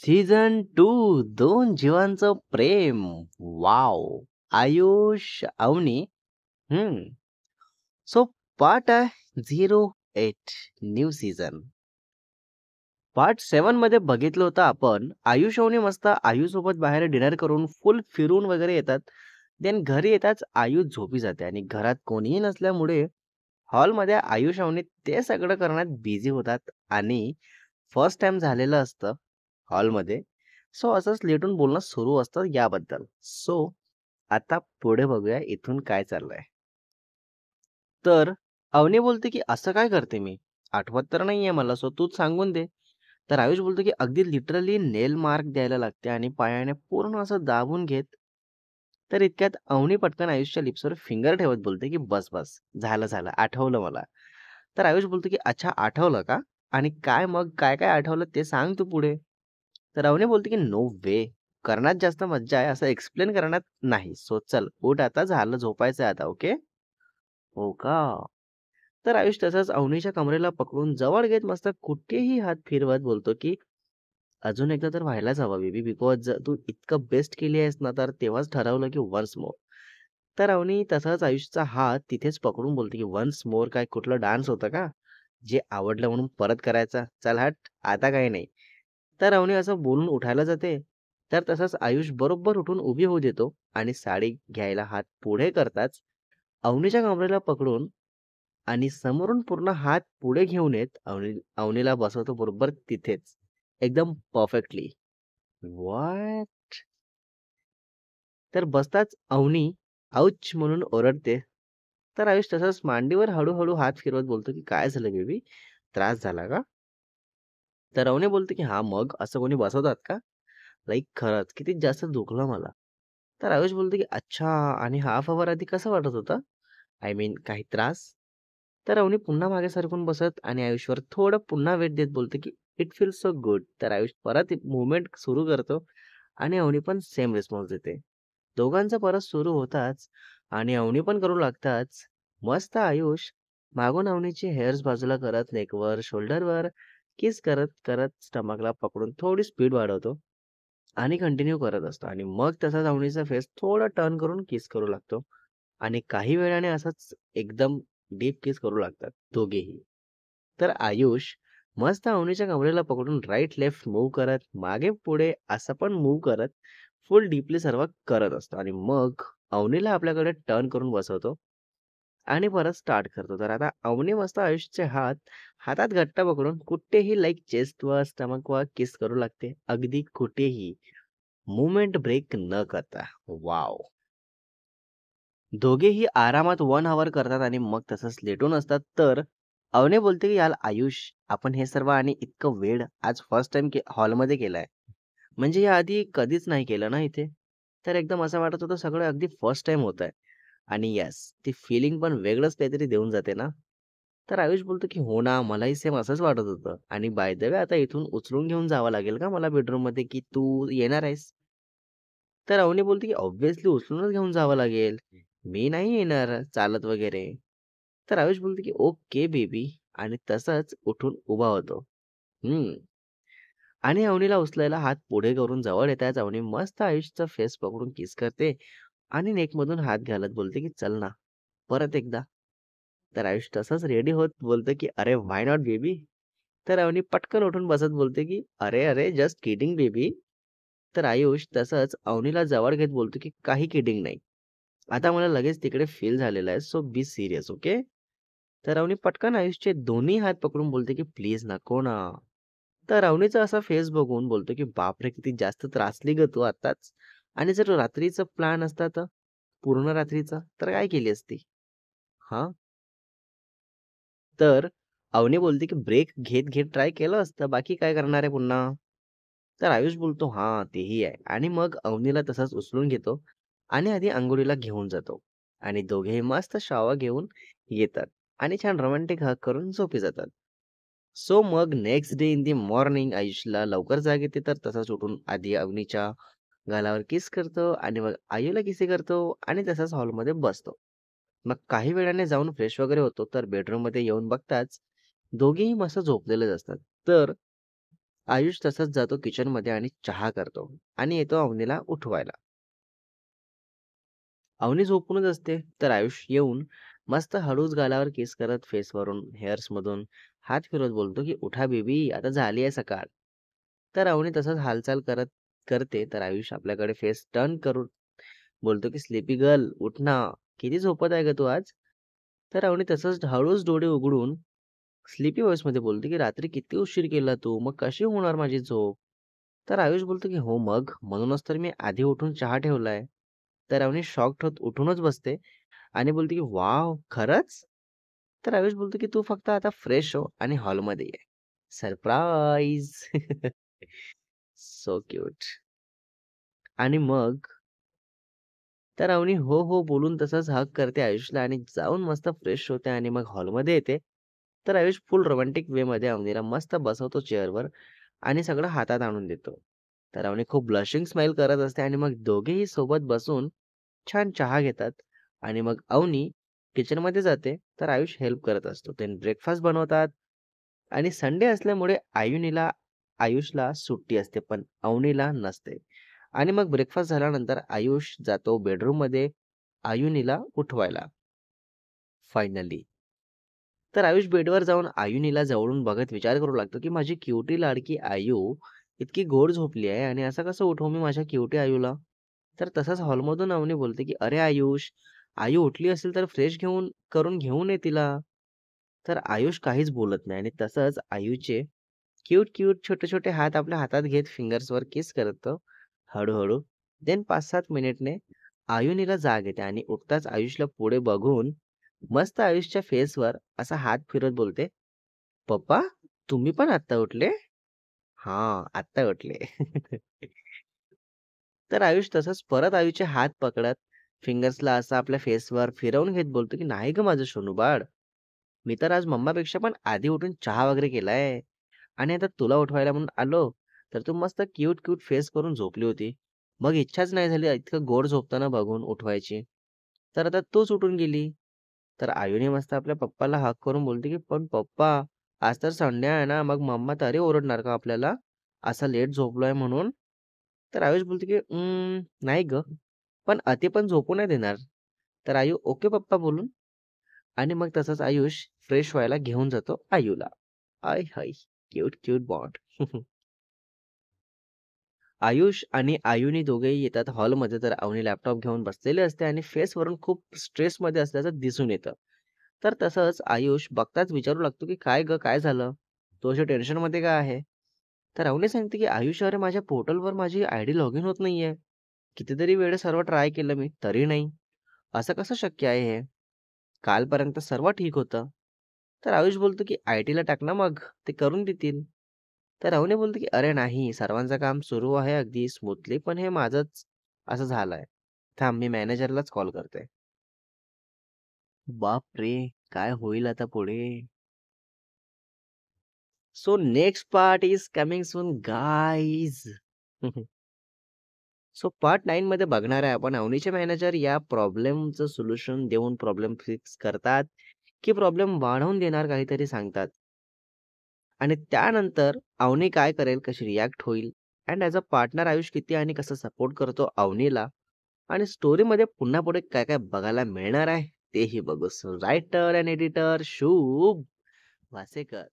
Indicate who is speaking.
Speaker 1: Season 2 दोन जीवांचं प्रेम. Wow! Ayush, Avni. हं. So part आहे 08 न्यू सीझन. पार्ट 7 मध्ये बघितलं होतं आपण आयुष अवनी मस्त आयुसोबत बाहेर डिनर करून फुल फिरून वगैरे येतात. देन घरी येताच आयुष झोपी जाते आणि घरात कोणीही नसल्यामुळे हॉलमध्ये आयुष अवनी ते सगळं करण्यात बिझी होतात आणि फर्स्ट टाइम झालेलं असतं हॉलमध्ये. सो असंच लेटून बोलणं सुरू असतं याबद्दल. सो आता पुढे बघूया इथून काय चाललंय. तर अवनी बोलते की असं काय करते मी? आठवत तर नाहीये मला, सो तूच सांगून दे. तर आयुष बोलतो की अगदी लिटरली नेल मार्क द्यायला लागते आणि पायाने पूर्ण असं दाबून घेत. तर इतक्यात अवनी पटकन आयुषच्या लिप्सवर फिंगर ठेवत बोलते की बस बस, झालं झालं, आठवलं मला. तर आयुष बोलतो की अच्छा, आठवलं का? आणि काय मग, काय काय आठवलं ते सांग तू पुढे. तर अवनी बोलते की नो वे, करण्यात जास्त मज्जा आहे असं एक्सप्लेन करण्यात नाही. सो चल उठ, आता झालं, झोपायचं आता. ओके. हो का? तर आयुष तसंच अवनीच्या कमरेला पकडून जवळ घेत मस्त कुठेही हात फिरवत बोलतो की अजून एकदा तर व्हायलाच हवा बेबी, बिकॉज तू इतकं बेस्ट केली आहेस ना, तर तेव्हाच ठरवलं की वन्स मोर. तर अवनी तसाच आयुषचा हात तिथेच पकडून बोलते की वन्स मोर काय कुठलं डान्स होतं का? जे आवडलं म्हणून परत करायचा? चल हट, आता काही नाही. तर अवनी असं बोलून उठायला जाते. तर तसाच आयुष बरोबर उठून उभी होऊ देतो आणि साडी घ्यायला हात पुढे करताच अवनीच्या कमरेला पकडून आणि समोरून पूर्ण हात पुढे घेऊन येत अवनीला बसवतो बरोबर तिथेच. एकदम परफेक्टली. व्हॉट? तर बसताच अवनी "औच" म्हणून ओरडते. तर आयुष तसाच मांडीवर हळू हात फिरवत बोलतो की "काय झालं बेबी? त्रास झाला का?" तर अवनी बोलते की "हां, मग असं कोणी बसवतात का? लाइक खरंच किती जास्त दुखलं मला." तर आयुष बोलतो की "अच्छा, आणि हाल्फ अवर आधी कसं वाटत होतं? आय मीन काही त्रास?" तर अवनी पुन्हा मागे सरकून बसत आणि आयुषवर थोडं पुन्हा वेट देत बोलते की "इट फील्स सो गुड." तर आयुष परत मूव्हमेंट सुरू करतो आणि अवनी पण सेम रिस्पॉन्स देते. दोघांचं परत सुरू होताच आणि अवनी पण करू लागताच मस्त आयुष मागून अवनीची हेअर्स बाजूला करत नेकवर, शोल्डरवर किस करत करत स्टमकला पकडून थोडी स्पीड वाढवतो आणि कंटिन्यू करत असतो आणि मग तसाच अवनीचा फेस थोडा टर्न करून किस करू लागतो आणि काही वेळाने असंच एकदम डीप किस करू लागतात दोघेही. तर आयुष मस्त अवनीच्या कमरेला पकडून राईट लेफ्ट मूव्ह करत, मागे पुढे असं पण मूव्ह करत, फुल डीपली सर्व करत असतो आणि मग अवनीला आपल्याकडे टर्न करून बसवतो आणि परत स्टार्ट करतो. तर आता अवनी मस्त आयुषचे हात हातात घट्ट पकडून कुठेही लाईक चेस्टवर, स्टमकवर किस करू लागते. अगदी कुठेही. मूव्हमेंट ब्रेक न करता. वॉव! दोघेही आरामात 1 हॉवर करतात आणि मग तसंच लेटून असतात. तर अवनी बोलते, की "यार आयुष, आपण हे सर्व आणि इतकं वेड आज फर्स्ट टाईम हॉलमध्ये केलाय. म्हणजे याआधी कधीच नाही केलं ना इथे." तर एकदम असं वाटत होतं सगळं अगदी फर्स्ट टाईम होतंय. आणि येस, ती फीलिंग पण वेगळंच काहीतरी देऊन जाते ना. तर आयुष बोलतो, की "हो ना, मलाही सेम असंच वाटत होतं. आणि बाय द वे आता इथून उचलून घेऊन जावं लागेल का मला बेडरूममध्ये, की तू येणार आहेस?" तर अवनी बोलते, की "ऑब्व्हियसली उचलूनच घेऊन जावं लागेल. मी नाही येणार चालत वगैरे." तर आयुष बोलतो, की "ओके बेबी." आणि तसाच उठून उभा होतो. हं. आणि अवनीला उचलायला हात पुढे करून जवळ येताच अवनी मस्त आयुषचा फेस पकडून किस करते आणि नेकमधून हात घालत बोलते, की "चल ना, परत एकदा." तर आयुष तसंच रेडी होत बोलतो, की "अरे व्हाय नॉट बेबी?" तर अवनी पटकन उठून बसत बोलते, की "अरे, अरे, जस्ट किडिंग बेबी." तर आयुष तसंच अवनीला जवळ घेत बोलतो, की "काही किडिंग नाही. आता मला लगेच तिकडे फील झालेलं आहे, सो बी सीरियस, ओके?" तर अवनी पटकन आयुषचे दोन्ही हात पकडून बोलते, की "प्लीज नको ना." तर अवनीचा असा फेस बघून बोलतो, की "बापरे! किती जास्त त्रासली गं तू आत्ताच. आणि जर रात्रीचा प्लॅन असता तर? पूर्ण रात्रीचा, तर काय केली असती?" हां. तर अवनी बोलते, की "ब्रेक घेत ट्राय केलं असतं. बाकी काय करणार आहे पुन्हा?" तर आयुष बोलतो, "हां, तेही आहे." आणि मग अवनीला तसाच उचलून घेतो आणि आधी अंघोळीला घेऊन जातो आणि दोघेही मस्त शॉवर घेऊन येतात आणि छान रोमॅन्टिक हग करून झोपी जातात. सो मग next day in the morning आयुषला लवकर जाग येते, तर तसाच उठून आधी अवनीच्या गालावर किस करतो आणि मग आयूला किसी करतो आणि तसाच हॉलमध्ये बसतो. मग काही वेळाने जाऊन फ्रेश वगैरे होतो, तर बेडरूममध्ये येऊन बघताच दोघेही मस्त झोपलेलेच असतात. तर आयुष तसाच जातो किचनमध्ये आणि चहा करतो आणि येतो अवनीला उठवायला. अवनी झोपूनच असते, तर आयुष येऊन मस्त हळूच गालावर किस करत फेसवरून, हेअर्समधून हात फिरवत बोलतो, की "उठा बेबी, आता झाली आहे सकाळ." तर अवनी तसंच हालचाल करते, तर आयुष आपल्याकडे फेस टर्न करून बोलतो, की "स्लीपी गर्ल, उठ ना. किती झोपत आहे गं तू आज?" तर अवनी तसंच हळूच डोळे उघडून स्लीपी व्हॉइसमध्ये बोलते, की "रात्री किती उशीर केला तू? मग कशी होणार माझी झोप?" तर आयुष बोलतो, की "हो मग, म्हणूनच तर मी आधी उठून चहा ठेवलाय." तर अवनी शॉक्ड होत उठूनच बसते आणि बोलते, की "वॉव! खरंच?" तर आयुष बोलतो, की "तू फक्त आता फ्रेश हो आणि हॉलमध्ये ये." सरप्राईज! So cute. आणि मग तर अवनी हो, हो बोलून तसंच हग करते आयुषला आणि जाऊन मस्त फ्रेश होते आणि मग हॉलमध्ये येते. तर आयुष फुल रोमॅन्टिक वेमध्ये अवनीला मस्त बसवतो चेअरवर आणि सगळं हातात आणून देतो. तर अवनी खूप ब्लशिंग स्माईल करत असते आणि मग दोघेही सोबत बसून छान चहा घेतात आणि मग अवनी किचनमध्ये जाते, तर आयुष हेल्प करत असतो. ते ब्रेकफास्ट बनवतात आणि संडे असल्यामुळे आयुषला सुट्टी असते, पण अवनीला नसते. आणि मग ब्रेकफास्ट झाल्यानंतर आयुष जातो बेडरूममध्ये आयुनीला उठवायला फायनली. तर आयुष बेडवर जाऊन आयुनीला जवळून बघत विचार करू लागतो, की माझी क्युटी लाडकी आयु इतकी गोड झोपली आहे आणि असं कसं उठवू मी माझ्या क्युटी आयूला? तर तसाच हॉलमधून अवनी बोलते, की "अरे आयुष, आयु उठली असेल तर फ्रेश करून घेऊन ये तिला." तर आयुष काहीच बोलत नाही आणि तसंच आयूचे क्यूट छोटे-छोटे हात आपल्या हातात घेत फिंगर्सवर किस करतो हळू-हळू. देन 5-7 मिनिटने आयुनीला जाग येते आणि उठताच आयुषला पुढे बघून मस्त आयुषच्या फेसवर असा हात फिरवत बोलते, "पप्पा, तुम्ही पण आत्ता उठले?" "हां, आत्ता उठले." तर आयुष तसंच परत आयुषचे हात पकडत फिंगर्सला असं आपल्या फेसवर फिरवून घेत बोलतो, की "नाही गं माझं सोनू बाळ, मी तर आज मम्मापेक्षा पण आधी उठून चहा वगैरे केलाय आणि आता तुला उठवायला म्हणून आलो, तर तू मस्त क्यूट फेस करून झोपली होती. मग इच्छाच नाही झाली इतकं गोड झोपताना बघून उठवायची. तर आता तूच उठून गेली." तर आयुने मस्त आपल्या पप्पाला हाक करून बोलते, की "पण पप्पा, आज तर संडे आहे ना, मग मम्मा तरी ओरडणार का आपल्याला? असा लेट झोपलोय म्हणून?" तर आयुष बोलतो, की नाही गं, पण अति पण झोपू नाही देणार." तर आयू "ओके पप्पा" बोलून आणि मग तसंच आयुष फ्रेश व्हायला घेऊन जातो आयूला. आय हाय! Cute bond. आयुष आणि आयुनी दोघेही येतात हॉलमध्ये, तर अवनी लॅपटॉप घेऊन बसलेले असते आणि फेसवरून खूप स्ट्रेसमध्ये असल्याचं दिसून येतं. तर तसंच आयुष बघताच विचारू लागतो, की "काय गं, काय झालं? तू अशी टेन्शनमध्ये का आहे?" तर अवनी सांगते, की "आयुष, अरे माझ्या पोर्टलवर माझी आयडी लॉगिन होत नाहीये. कितीतरी वेळेस सर्व ट्राय केलं मी, तरी नाही. असं कसं शक्य आहे हे? कालपर्यंत सर्व ठीक होतं." तर आयुष बोलतो, की "आय-टीला टाक ना मग, ते करून देतील." तर अवनी बोलतो, की "अरे नाही, सर्वांचं काम सुरू आहे अगदी स्मूथली, पण हे माझंच असं झालंय. थांब, मी मॅनेजरलाच कॉल करते." बापरे! काय होईल आता पुढे? So next part is coming soon guys. So part 9 मध्ये बघणार आहे आपण अवनीचे मॅनेजर या प्रॉब्लेमचं सोल्युशन देऊन प्रॉब्लेम फिक्स करतात, की प्रॉब्लेम वाढवून देणार काहीतरी सांगतात. आणि त्यानंतर अवनी काय करेल, कशी रिएक्ट होईल and as a partner Ayush किती आणि कसं सपोर्ट करतो अवनीला आणि स्टोरीमध्ये पुन्हा पुढे काय-काय बघायला मिळणार आहे, तेही बघू. सो रायटर एंड एडिटर शुभ वासेकर.